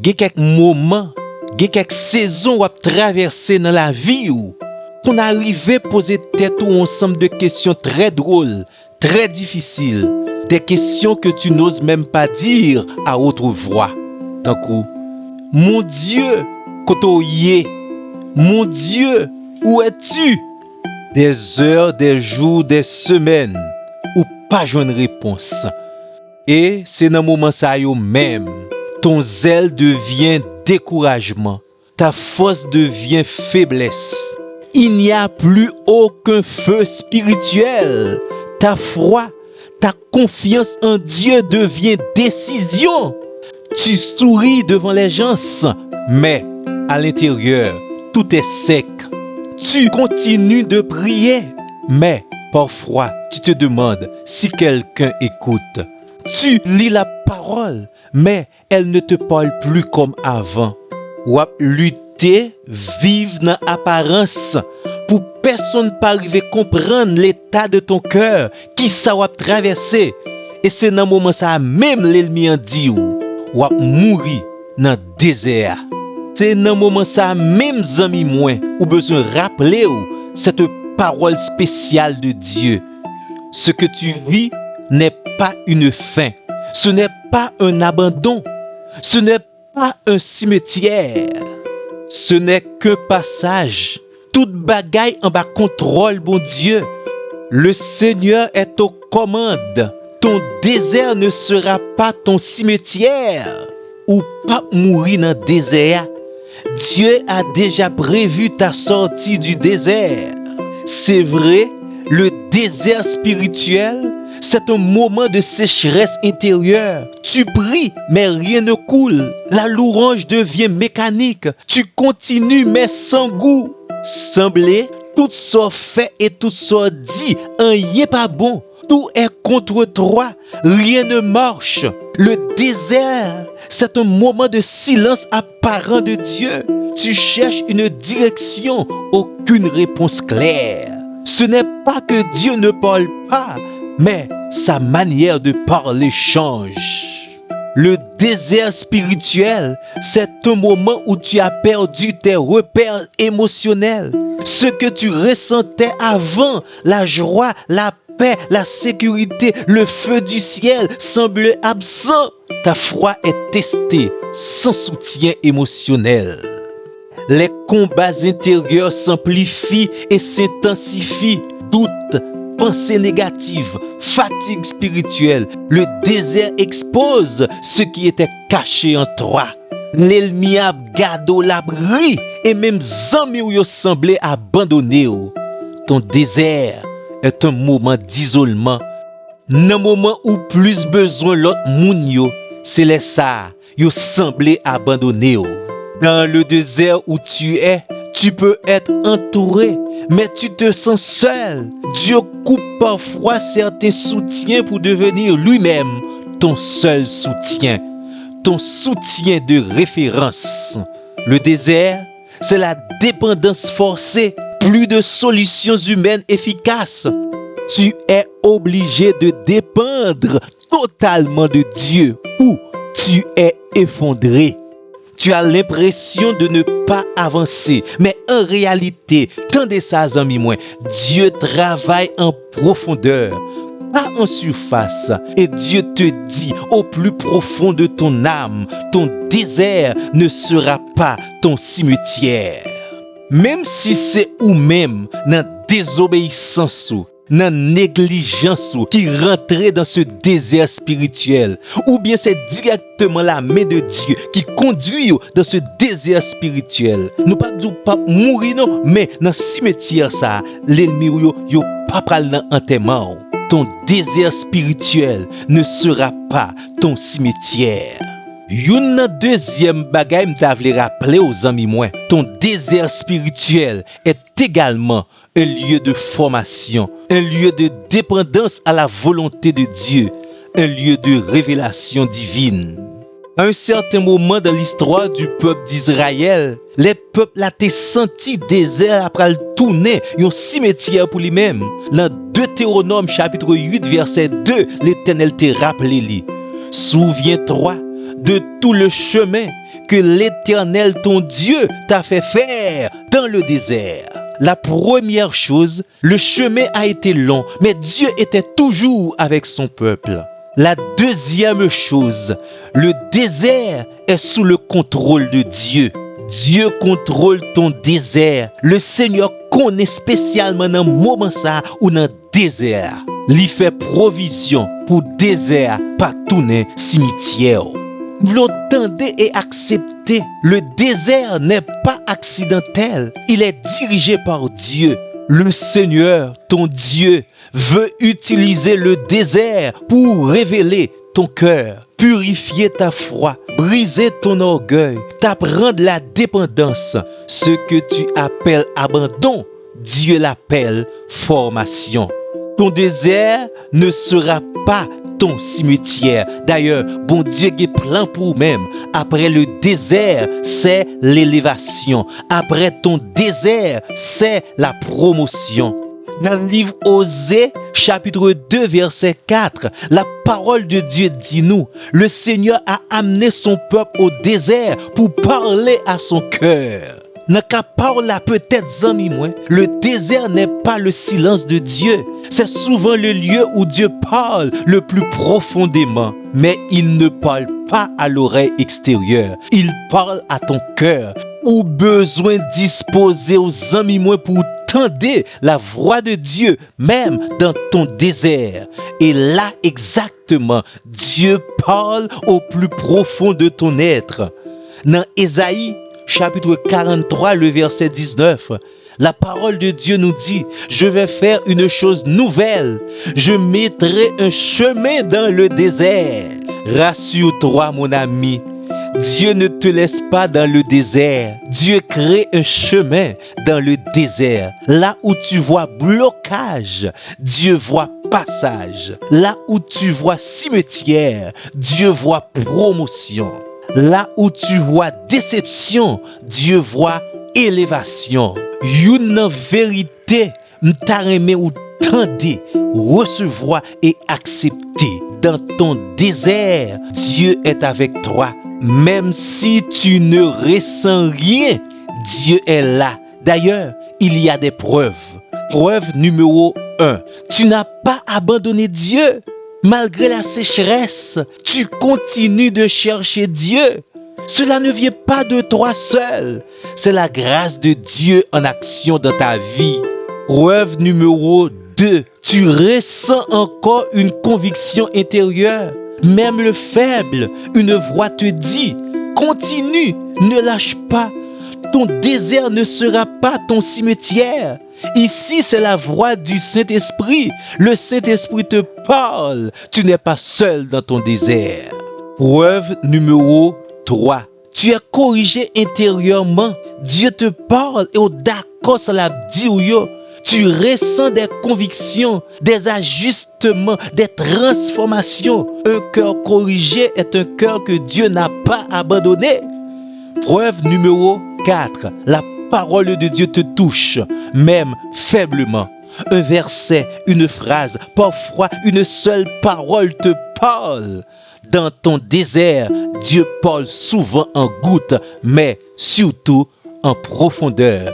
Gen quelques moments, gen quelques saisons ou traverser dans la vie ou qu'on arrive à poser tête ou ensemble de questions très drôles, très difficiles, des questions que tu n'oses même pas dire à haute voix. D'un coup, mon Dieu, kotoye, mon Dieu, où es-tu? Des heures, des jours, des semaines, ou pas joindre réponse. Et c'est dans moment ça yo même, ton zèle devient découragement, ta force devient faiblesse. Il n'y a plus aucun feu spirituel. Ta foi, ta confiance en Dieu devient décision. Tu souris devant les gens, mais à l'intérieur, tout est sec. Tu continues de prier, mais parfois tu te demandes si quelqu'un écoute. Tu lis la parole, mais elle ne te parle plus comme avant. Ou lutter, vivre dans l'apparence, pour personne pas arriver à comprendre l'état de ton cœur, qui ça va traverser. Et c'est dans ce moment ça même l'ennemi en dit ou mourir dans le désert. C'est dans ce moment ça même amis moins ou besoin rappeler ou cette parole spéciale de Dieu. Ce que tu vis n'est pas une fin. Ce n'est pas un abandon. Ce n'est pas un cimetière. Ce n'est qu'un passage. Toute bagaille en bas contrôle, bon Dieu. Le Seigneur est aux commandes. Ton désert ne sera pas ton cimetière. Ou pas mourir dans le désert. Dieu a déjà prévu ta sortie du désert. C'est vrai, le désert spirituel, c'est un moment de sécheresse intérieure. Tu pries, mais rien ne coule. La louange devient mécanique. Tu continues, mais sans goût. Semblé, tout ça fait et tout ça dit, rien pas bon. Tout est contre toi. Rien ne marche. Le désert, c'est un moment de silence apparent de Dieu. Tu cherches une direction, aucune réponse claire. Ce n'est pas que Dieu ne parle pas, mais sa manière de parler change. Le désert spirituel, c'est un moment où tu as perdu tes repères émotionnels. Ce que tu ressentais avant, la joie, la paix, la sécurité, le feu du ciel semble absent. Ta foi est testée sans soutien émotionnel. Les combats intérieurs s'amplifient et s'intensifient. Doute, pensée négative, fatigue spirituelle. Le désert expose ce qui était caché en toi. L'ennemi a gardé l'abri et même zami ou yo semblé abandonné. Ton désert est un moment d'isolement. Un moment où plus besoin l'autre moun yo, c'est les ça, yo semblé abandonné. Dans le désert où tu es, tu peux être entouré, mais tu te sens seul. Dieu coupe parfois certains soutiens pour devenir lui-même ton seul soutien, ton soutien de référence. Le désert, c'est la dépendance forcée, plus de solutions humaines efficaces. Tu es obligé de dépendre totalement de Dieu ou tu es effondré. Tu as l'impression de ne pas avancer, mais en réalité, tendez ça, amis moi, Dieu travaille en profondeur, pas en surface. Et Dieu te dit au plus profond de ton âme, ton désert ne sera pas ton cimetière. Même si c'est ou même dans désobéissance, dans négligence qui rentrait dans ce désert spirituel, ou bien c'est directement la main de Dieu qui conduit dans ce désert spirituel. Nous pas dire pas mourir non, mais dans cimetière ça, l'ennemi yo pas pral dans enterrement. Ton désert spirituel ne sera pas ton cimetière. Une deuxième bagaille m'ta vle rappeler aux amis moi, ton désert spirituel est également un lieu de formation, un lieu de dépendance à la volonté de Dieu, un lieu de révélation divine. À un certain moment dans l'histoire du peuple d'Israël, les peuples ont été senti désert après le tourner un cimetière pour lui-même. Dans Deutéronome chapitre 8 verset 2, l'Éternel te rappelé lui. Souviens-toi de tout le chemin que l'Éternel ton Dieu t'a fait faire dans le désert. La première chose, le chemin a été long, mais Dieu était toujours avec son peuple. La deuxième chose, le désert est sous le contrôle de Dieu. Dieu contrôle ton désert. Le Seigneur connaît spécialement dans le moment ça ou dans le désert. Il fait provision pour désert pas tourner cimetière. Vous l'entendez et acceptez. Le désert n'est pas accidentel. Il est dirigé par Dieu. Le Seigneur, ton Dieu, veut utiliser le désert pour révéler ton cœur, purifier ta foi, briser ton orgueil, t'apprendre la dépendance. Ce que tu appelles abandon, Dieu l'appelle formation. Ton désert ne sera pas ton cimetière. D'ailleurs, bon Dieu qui est plein pour même. Après le désert, c'est l'élévation. Après ton désert, c'est la promotion. Dans le livre Osée, chapitre 2, verset 4, la parole de Dieu dit nous, le Seigneur a amené son peuple au désert pour parler à son cœur. N'a qu'à parler peut-être, amis, moi, le désert n'est pas le silence de Dieu. C'est souvent le lieu où Dieu parle le plus profondément. Mais il ne parle pas à l'oreille extérieure. Il parle à ton cœur. Ou besoin disposer aux amis, moi, pour tendre la voix de Dieu, même dans ton désert. Et là, exactement, Dieu parle au plus profond de ton être. Dans Ésaïe, chapitre 43, le verset 19, la parole de Dieu nous dit, je vais faire une chose nouvelle, je mettrai un chemin dans le désert. Rassure-toi, mon ami, Dieu ne te laisse pas dans le désert. Dieu crée un chemin dans le désert. Là où tu vois blocage, Dieu voit passage. Là où tu vois cimetière, Dieu voit promotion. Là où tu vois déception, Dieu voit élévation. Une vérité, m'ta remè ou tendez, recevoir et accepter. Dans ton désert, Dieu est avec toi. Même si tu ne ressens rien, Dieu est là. D'ailleurs, il y a des preuves. Preuve numéro 1. Tu n'as pas abandonné Dieu. Malgré la sécheresse, tu continues de chercher Dieu. Cela ne vient pas de toi seul. C'est la grâce de Dieu en action dans ta vie. Preuve numéro 2. Tu ressens encore une conviction intérieure. Même le faible, une voix te dit, continue, ne lâche pas. Ton désert ne sera pas ton cimetière. Ici, c'est la voix du Saint-Esprit. Le Saint-Esprit te parle. Tu n'es pas seul dans ton désert. Preuve numéro 3. Tu es corrigé intérieurement. Dieu te parle et au d'accord ça la dit ou yo. Tu ressens des convictions, des ajustements, des transformations. Un cœur corrigé est un cœur que Dieu n'a pas abandonné. Preuve numéro 4. La parole de Dieu te touche, même faiblement. Un verset, une phrase, parfois une seule parole te parle. Dans ton désert, Dieu parle souvent en gouttes, mais surtout en profondeur.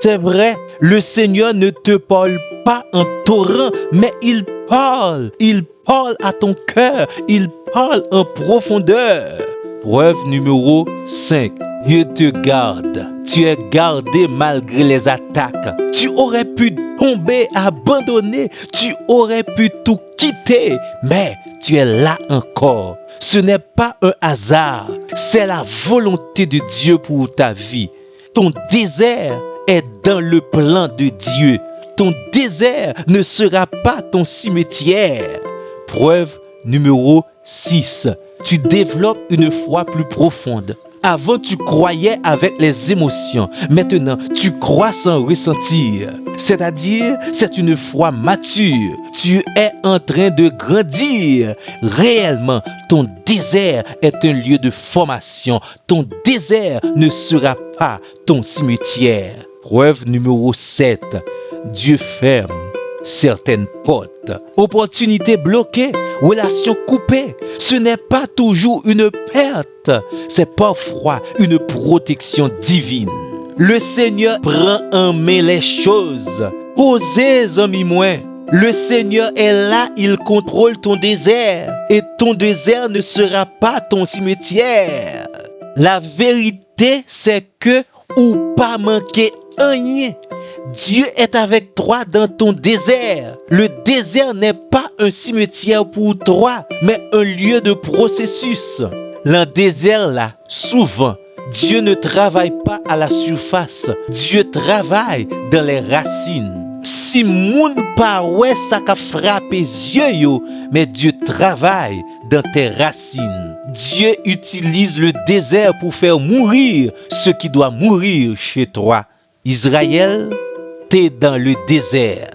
C'est vrai, le Seigneur ne te parle pas en torrent, mais il parle. Il parle à ton cœur, il parle en profondeur. Preuve numéro 5. Dieu te garde. Tu es gardé malgré les attaques. Tu aurais pu tomber, abandonner. Tu aurais pu tout quitter. Mais tu es là encore. Ce n'est pas un hasard. C'est la volonté de Dieu pour ta vie. Ton désert est dans le plan de Dieu. Ton désert ne sera pas ton cimetière. Preuve numéro 6. Tu développes une foi plus profonde. Avant, tu croyais avec les émotions. Maintenant, tu crois sans ressentir. C'est-à-dire, c'est une foi mature. Tu es en train de grandir. Réellement, ton désert est un lieu de formation. Ton désert ne sera pas ton cimetière. Preuve numéro 7. Dieu ferme certaines portes. Opportunités bloquées, relations coupées, ce n'est pas toujours une perte, c'est parfois une protection divine. Le Seigneur prend en main les choses. Posez, amis moins. Le Seigneur est là, il contrôle ton désert. Et ton désert ne sera pas ton cimetière. La vérité, c'est que ou pas manquer rien. Dieu est avec toi dans ton désert. Le désert n'est pas un cimetière pour toi, mais un lieu de processus. Dans le désert là, souvent, Dieu ne travaille pas à la surface. Dieu travaille dans les racines. Si moun pa ouais ça ka frappé yeux yo, mais Dieu travaille dans tes racines. Dieu utilise le désert pour faire mourir ce qui doit mourir chez toi. Israël, t'es dans le désert.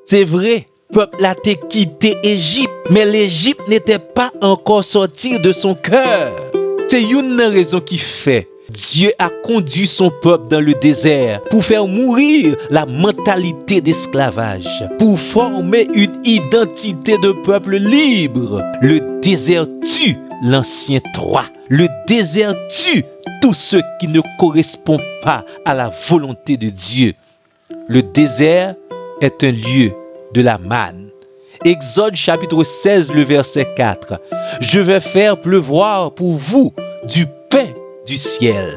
C'est vrai, peuple a quitté Égypte, mais l'Égypte n'était pas encore sortie de son cœur. C'est une raison qui fait Dieu a conduit son peuple dans le désert pour faire mourir la mentalité d'esclavage, pour former une identité de peuple libre. Le désert tue l'ancien toi. Le désert tue tout ce qui ne correspond pas à la volonté de Dieu. Le désert est un lieu de la manne. Exode chapitre 16, le verset 4. Je vais faire pleuvoir pour vous du pain du ciel.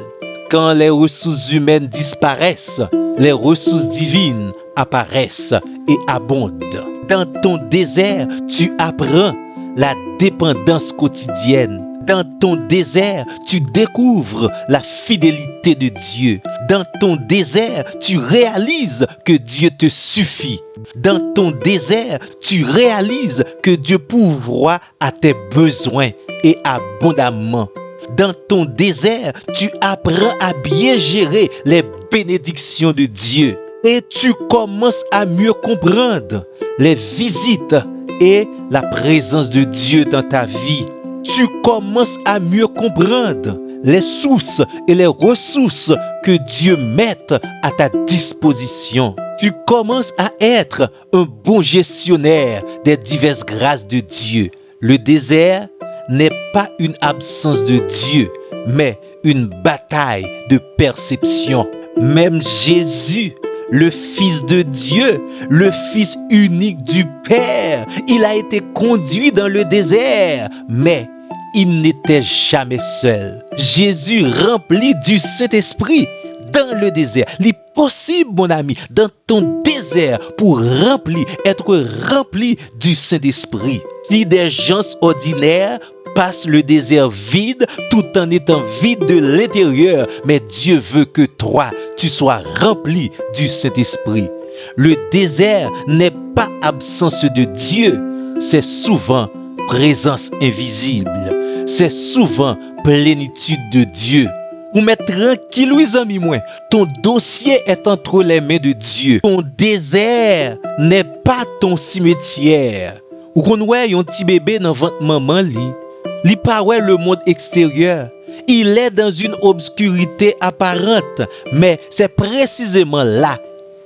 Quand les ressources humaines disparaissent, les ressources divines apparaissent et abondent. Dans ton désert, tu apprends la dépendance quotidienne. Dans ton désert, tu découvres la fidélité de Dieu. Dans ton désert, tu réalises que Dieu te suffit. Dans ton désert, tu réalises que Dieu pourvoit à tes besoins et abondamment. Dans ton désert, tu apprends à bien gérer les bénédictions de Dieu. Et tu commences à mieux comprendre les visites et la présence de Dieu dans ta vie. Tu commences à mieux comprendre les sources et les ressources que Dieu met à ta disposition. Tu commences à être un bon gestionnaire des diverses grâces de Dieu. Le désert n'est pas une absence de Dieu, mais une bataille de perception. Même Jésus, le Fils de Dieu, le Fils unique du Père, il a été conduit dans le désert, mais il n'était jamais seul. Jésus rempli du Saint-Esprit dans le désert. Il est possible, mon ami, dans ton désert, pour être rempli du Saint-Esprit. Si des gens ordinaires passent le désert vide tout en étant vide de l'intérieur, mais Dieu veut que toi, tu sois rempli du Saint-Esprit. Le désert n'est pas absence de Dieu, c'est souvent présence invisible. C'est souvent plénitude de Dieu. Ou mettre tranquille, mes amis, moi. Ton dossier est entre les mains de Dieu. Ton désert n'est pas ton cimetière. Ou qu'on voit un petit bébé dans votre maman, li pas ouais le monde extérieur. Il est dans une obscurité apparente, mais c'est précisément là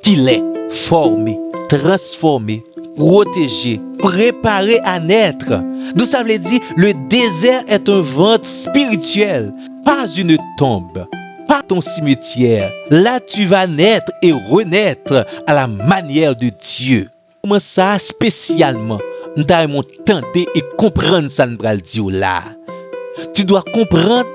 qu'il est formé, transformé, protégé, préparé à naître. D'où ça veut dire, le désert est un ventre spirituel, pas une tombe, pas ton cimetière. Là, tu vas naître et renaître à la manière de Dieu. Comment ça, spécialement, nous devons tenter et comprendre ça, nous dire là. Tu dois comprendre,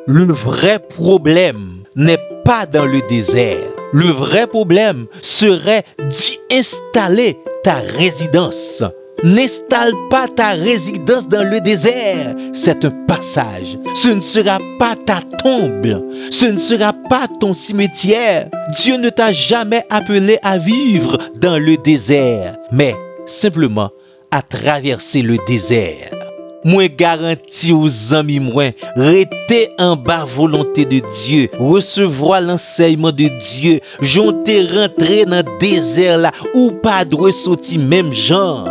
le vrai problème n'est pas dans le désert. Le vrai problème serait d'y installer ta résidence. N'installe pas ta résidence dans le désert. C'est un passage. Ce ne sera pas ta tombe. Ce ne sera pas ton cimetière. Dieu ne t'a jamais appelé à vivre dans le désert, mais simplement à traverser le désert. Moi garantis aux amis moi, rester en bas volonté de Dieu, recevoir l'enseignement de Dieu, j'onte rentrer dans le désert là, ou pas de ressortir même genre.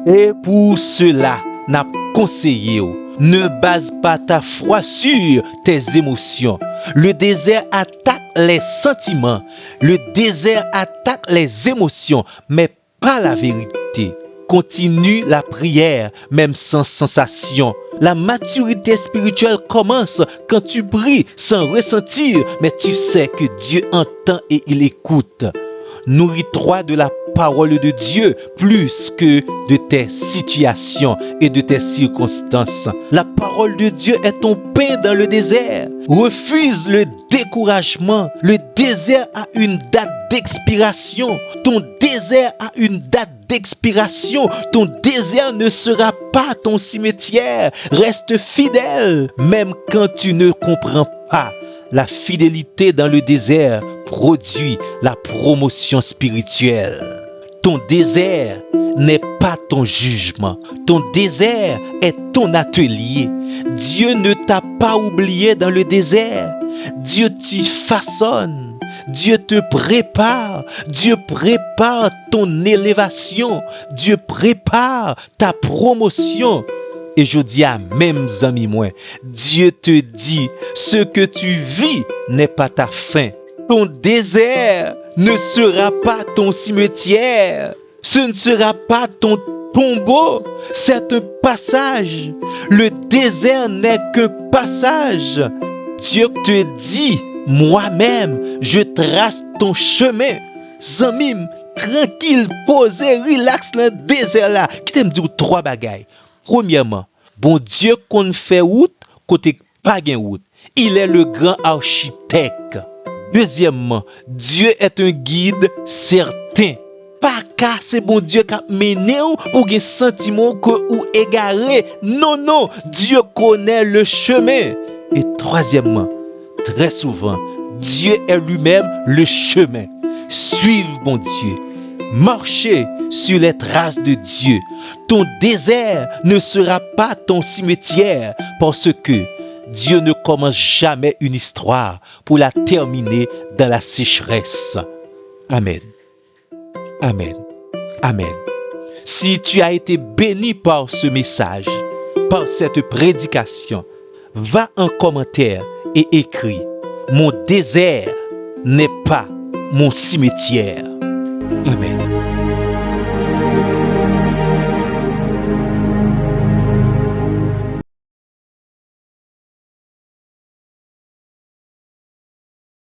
Et pour cela, n'a conseillé, ne base pas ta foi sur tes émotions. Le désert attaque les sentiments, le désert attaque les émotions, mais pas la vérité. Continue la prière, même sans sensation. La maturité spirituelle commence quand tu pries sans ressentir, mais tu sais que Dieu entend et il écoute. Nourris-toi de la parole de Dieu plus que de tes situations et de tes circonstances. La parole de Dieu est ton pain dans le désert. Refuse le découragement. Le désert a une date d'expiration. Ton désert a une date d'expiration. Ton désert ne sera pas ton cimetière. Reste fidèle, même quand tu ne comprends pas. La fidélité dans le désert produit la promotion spirituelle. Ton désert n'est pas ton jugement. Ton désert est ton atelier. Dieu ne t'a pas oublié dans le désert. Dieu t'y façonne. Dieu te prépare. Dieu prépare ton élévation. Dieu prépare ta promotion. Et je dis à même amis moi, Dieu te dit, ce que tu vis n'est pas ta fin. Ton désert ne sera pas ton cimetière. Ce ne sera pas ton tombeau. C'est un passage. Le désert n'est que passage. Dieu te dit, moi-même, je trace ton chemin. Zamim, tranquille, posé, relax dans le désert là. Qui t'aime dire trois bagailles. Premièrement, bon Dieu qu'on fait route, côté pas gain route. Il est le grand architecte. Deuxièmement, Dieu est un guide certain. Pas qu'à c'est bon Dieu qui a mené ou gen sentiment que ou égaré. Non, Dieu connaît le chemin. Et troisièmement, très souvent, Dieu est lui-même le chemin. Suive bon Dieu. Marchez sur les traces de Dieu. Ton désert ne sera pas ton cimetière parce que Dieu ne commence jamais une histoire pour la terminer dans la sécheresse. Amen. Amen. Amen. Si tu as été béni par ce message, par cette prédication, va en commentaire et écris: mon désert n'est pas mon cimetière. Amen.